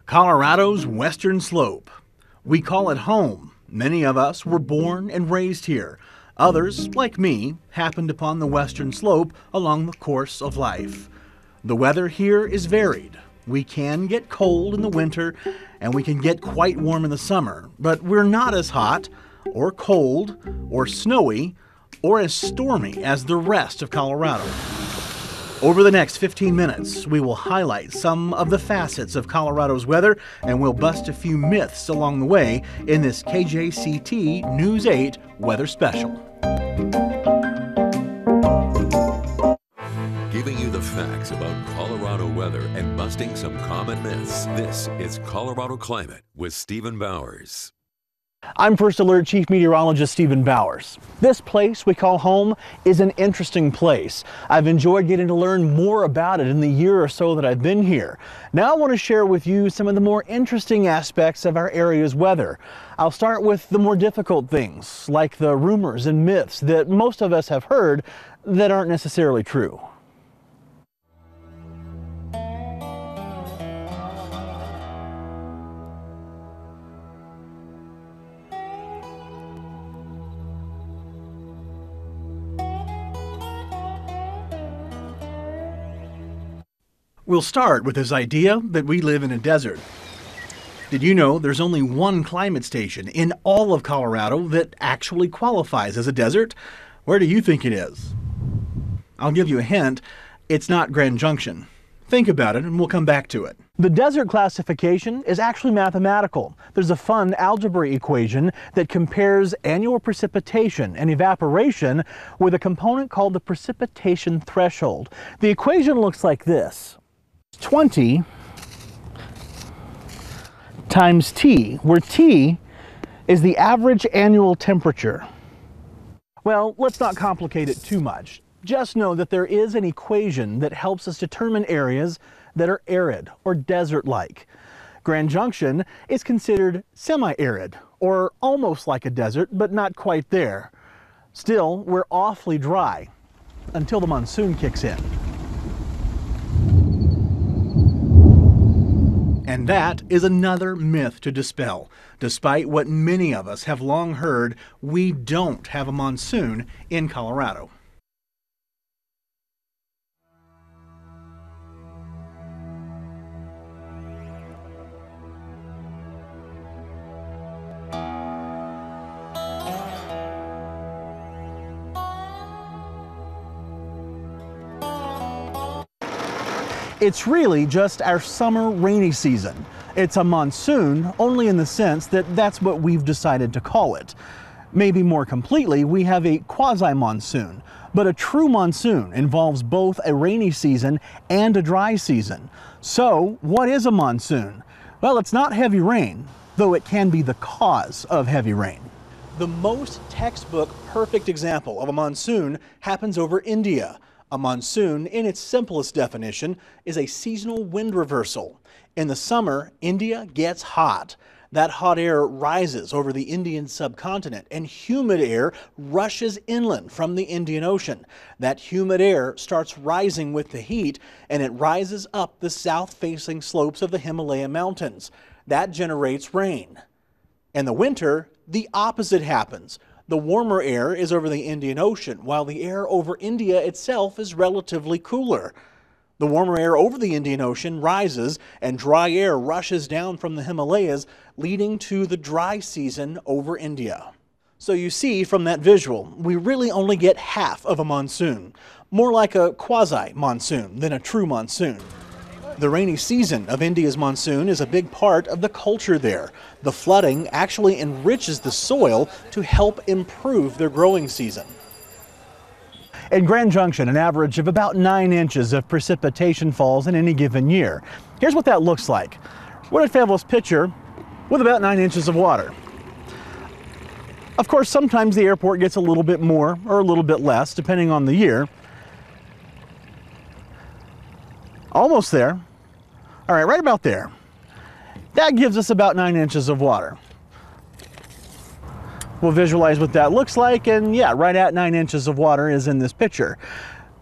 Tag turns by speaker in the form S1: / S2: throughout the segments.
S1: Colorado's western slope. We call it home. Many of us were born and raised here. Others, like me, happened upon the western slope along the course of life. The weather here is varied. We can get cold in the winter and we can get quite warm in the summer, but we're not as hot or cold or snowy or as stormy as the rest of Colorado. Over the next 15 minutes, we will highlight some of the facets of Colorado's weather, and we'll bust a few myths along the way in this KJCT News 8 Weather Special.
S2: Giving you the facts about Colorado weather and busting some common myths. This is Colorado Climate with Stephen Bowers.
S1: I'm First Alert Chief Meteorologist Stephen Bowers. This place we call home is an interesting place. I've enjoyed getting to learn more about it in the year or so that I've been here. Now I want to share with you some of the more interesting aspects of our area's weather. I'll start with the more difficult things, like the rumors and myths that most of us have heard that aren't necessarily true. We'll start with this idea that we live in a desert. Did you know there's only one climate station in all of Colorado that actually qualifies as a desert? Where do you think it is? I'll give you a hint. It's not Grand Junction. Think about it and we'll come back to it. The desert classification is actually mathematical. There's a fun algebra equation that compares annual precipitation and evaporation with a component called the precipitation threshold. The equation looks like this. 20 times T, where T is the average annual temperature. Well, let's not complicate it too much. Just know that there is an equation that helps us determine areas that are arid or desert-like. Grand Junction is considered semi-arid, or almost like a desert, but not quite there. Still, we're awfully dry until the monsoon kicks in. And that is another myth to dispel. Despite what many of us have long heard, we don't have a monsoon in Colorado. It's really just our summer rainy season. It's a monsoon only in the sense that that's what we've decided to call it. Maybe more completely, we have a quasi-monsoon, but a true monsoon involves both a rainy season and a dry season. So, what is a monsoon? Well, it's not heavy rain, though it can be the cause of heavy rain. The most textbook perfect example of a monsoon happens over India. A monsoon, in its simplest definition, is a seasonal wind reversal. In the summer, India gets hot. That hot air rises over the Indian subcontinent, and humid air rushes inland from the Indian Ocean. That humid air starts rising with the heat, and it rises up the south-facing slopes of the Himalaya mountains. That generates rain. In the winter, the opposite happens. The warmer air is over the Indian Ocean, while the air over India itself is relatively cooler. The warmer air over the Indian Ocean rises, and dry air rushes down from the Himalayas, leading to the dry season over India. So you see from that visual, we really only get half of a monsoon, more like a quasi-monsoon than a true monsoon. The rainy season of India's monsoon is a big part of the culture there. The flooding actually enriches the soil to help improve their growing season. In Grand Junction, an average of about 9 inches of precipitation falls in any given year. Here's what that looks like. What a fabulous picture with about 9 inches of water. Of course, sometimes the airport gets a little bit more or a little bit less, depending on the year. Almost there. All right, right about there. That gives us about 9 inches of water. We'll visualize what that looks like, and yeah, right at 9 inches of water is in this picture.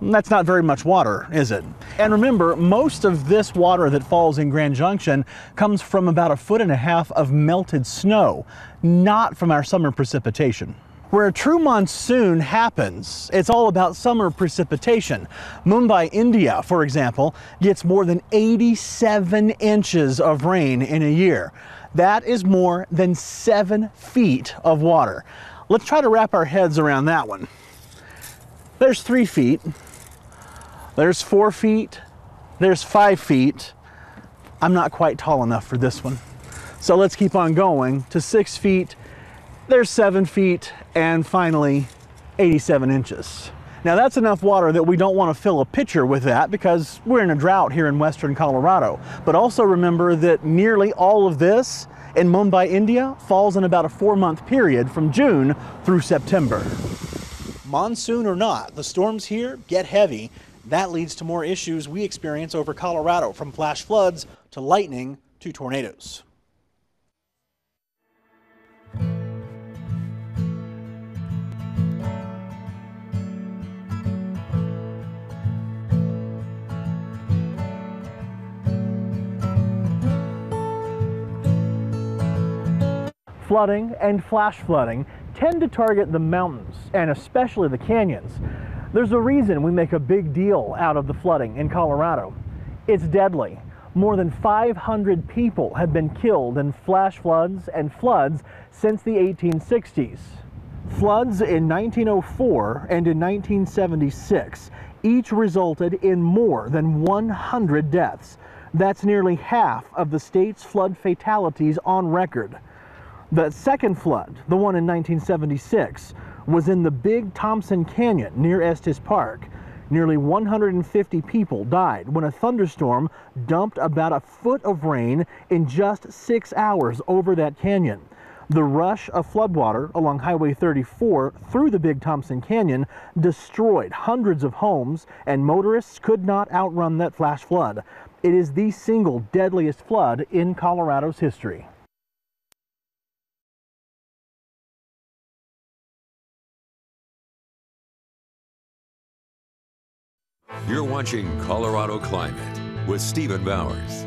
S1: That's not very much water, is it? And remember, most of this water that falls in Grand Junction comes from about 1.5 feet of melted snow, not from our summer precipitation. Where a true monsoon happens, it's all about summer precipitation. Mumbai, India, for example, gets more than 87 inches of rain in a year. That is more than 7 feet of water. Let's try to wrap our heads around that one. There's 3 feet, there's 4 feet, there's 5 feet. I'm not quite tall enough for this one. So let's keep on going to 6 feet, there's 7 feet, and finally 87 inches. Now that's enough water that we don't want to fill a pitcher with that because we're in a drought here in western Colorado. But also remember that nearly all of this in Mumbai, India falls in about a 4-month period from June through September. Monsoon or not, the storms here get heavy. That leads to more issues we experience over Colorado, from flash floods to lightning to tornadoes. Flooding and flash flooding tend to target the mountains and especially the canyons. There's a reason we make a big deal out of the flooding in Colorado. It's deadly. More than 500 people have been killed in flash floods and floods since the 1860s. Floods in 1904 and in 1976 each resulted in more than 100 deaths. That's nearly half of the state's flood fatalities on record. The second flood, the one in 1976, was in the Big Thompson Canyon near Estes Park. Nearly 150 people died when a thunderstorm dumped about 1 foot of rain in just 6 hours over that canyon. The rush of floodwater along Highway 34 through the Big Thompson Canyon destroyed hundreds of homes, and motorists could not outrun that flash flood. It is the single deadliest flood in Colorado's history.
S2: You're watching Colorado Climate with Stephen Bowers.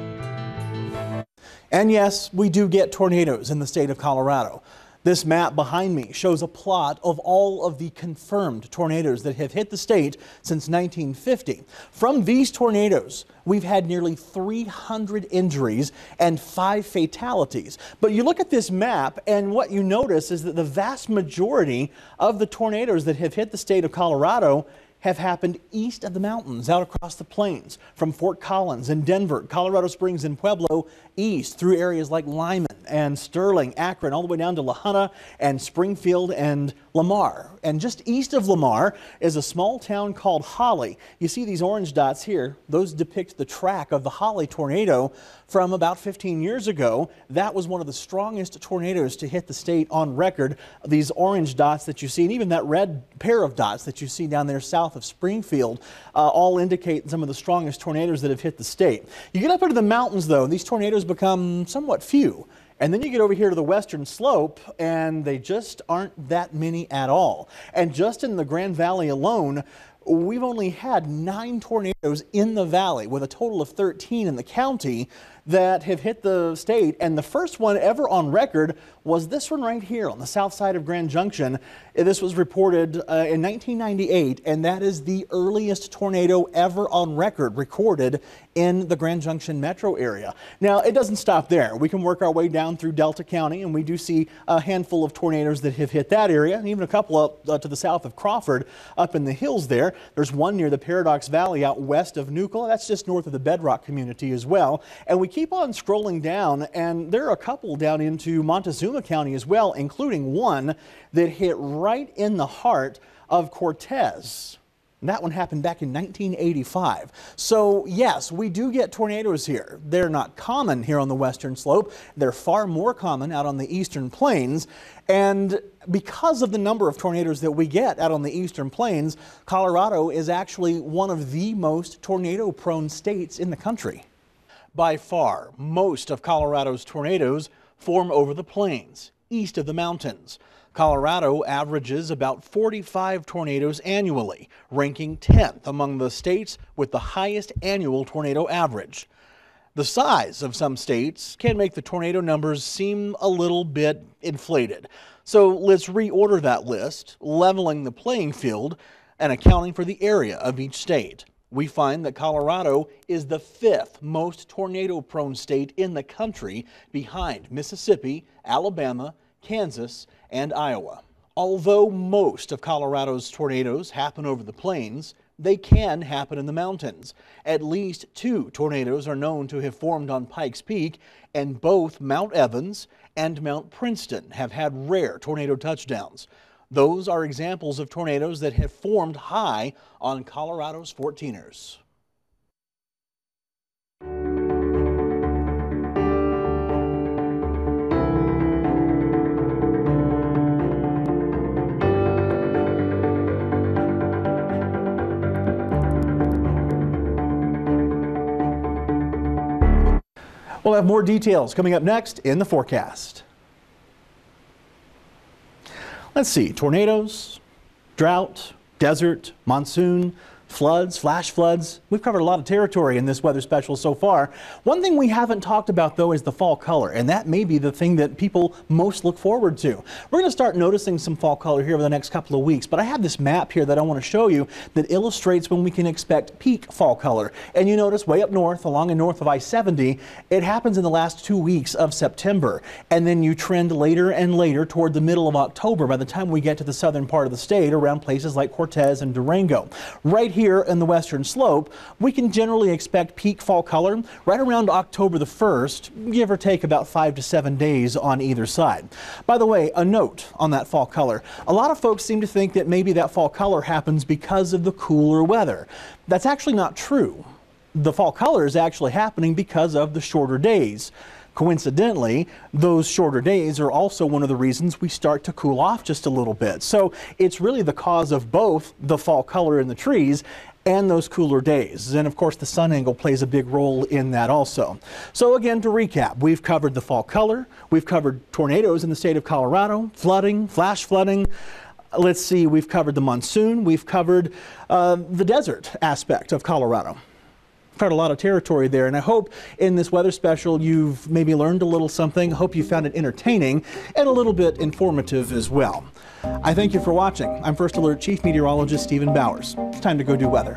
S1: And yes, we do get tornadoes in the state of Colorado. This map behind me shows a plot of all of the confirmed tornadoes that have hit the state since 1950. From these tornadoes, we've had nearly 300 injuries and 5 fatalities. But you look at this map and what you notice is that the vast majority of the tornadoes that have hit the state of Colorado have happened east of the mountains, out across the plains, from Fort Collins and Denver, Colorado Springs and Pueblo, east through areas like Lyman and Sterling, Akron, all the way down to La Junta and Springfield and Lamar. And just east of Lamar is a small town called Holly. You see these orange dots here, those depict the track of the Holly tornado from about 15 years ago. That was one of the strongest tornadoes to hit the state on record. These orange dots that you see, and even that red pair of dots that you see down there south of Springfield, all indicate some of the strongest tornadoes that have hit the state. You get up into the mountains though, these tornadoes become somewhat few. And then you get over here to the western slope and they just aren't that many at all. And just in the Grand Valley alone, we've only had 9 tornadoes in the valley, with a total of 13 in the county that have hit the state. And the first one ever on record was this one right here on the south side of Grand Junction. This was reported in 1998, and that is the earliest tornado ever on record recorded in the Grand Junction metro area. Now, it doesn't stop there. We can work our way down through Delta County, and we do see a handful of tornadoes that have hit that area, and even a couple up to the south of Crawford, up in the hills there. There's one near the Paradox Valley out west of Nucla. That's just north of the Bedrock community as well. And we keep on scrolling down, and there are a couple down into Montezuma County as well, including one that hit right in the heart of Cortez. And that one happened back in 1985. So yes, we do get tornadoes here. They're not common here on the western slope. They're far more common out on the eastern plains. And because of the number of tornadoes that we get out on the eastern plains, Colorado is actually one of the most tornado-prone states in the country. By far, most of Colorado's tornadoes form over the plains, east of the mountains. Colorado averages about 45 tornadoes annually, ranking 10th among the states with the highest annual tornado average. The size of some states can make the tornado numbers seem a little bit inflated. So let's reorder that list, leveling the playing field and accounting for the area of each state. We find that Colorado is the 5th most tornado-prone state in the country, behind Mississippi, Alabama, Kansas, and Iowa. Although most of Colorado's tornadoes happen over the plains, they can happen in the mountains. At least 2 tornadoes are known to have formed on Pikes Peak, and both Mount Evans and Mount Princeton have had rare tornado touchdowns. Those are examples of tornadoes that have formed high on Colorado's 14ers. We'll have more details coming up next in the forecast. Let's see, tornadoes, drought, desert, monsoon, floods, flash floods. We've covered a lot of territory in this weather special so far. One thing we haven't talked about, though, is the fall color, and that may be the thing that people most look forward to. We're going to start noticing some fall color here over the next couple of weeks, but I have this map here that I want to show you that illustrates when we can expect peak fall color. And you notice way up north, along and north of I-70, it happens in the last 2 weeks of September, and then you trend later and later toward the middle of October by the time we get to the southern part of the state around places like Cortez and Durango. Right here in the western slope, we can generally expect peak fall color right around October the 1st, give or take about 5 to 7 days on either side. By the way, a note on that fall color. A lot of folks seem to think that maybe that fall color happens because of the cooler weather. That's actually not true. The fall color is actually happening because of the shorter days. Coincidentally, those shorter days are also one of the reasons we start to cool off just a little bit. So it's really the cause of both the fall color in the trees and those cooler days. And of course, the sun angle plays a big role in that also. So again, to recap, we've covered the fall color, we've covered tornadoes in the state of Colorado, flooding, flash flooding. Let's see, we've covered the monsoon, we've covered the desert aspect of Colorado. Covered a lot of territory there, and I hope in this weather special you've maybe learned a little something. I hope you found it entertaining and a little bit informative as well. I thank you for watching. I'm First Alert Chief Meteorologist Stephen Bowers. It's time to go do weather.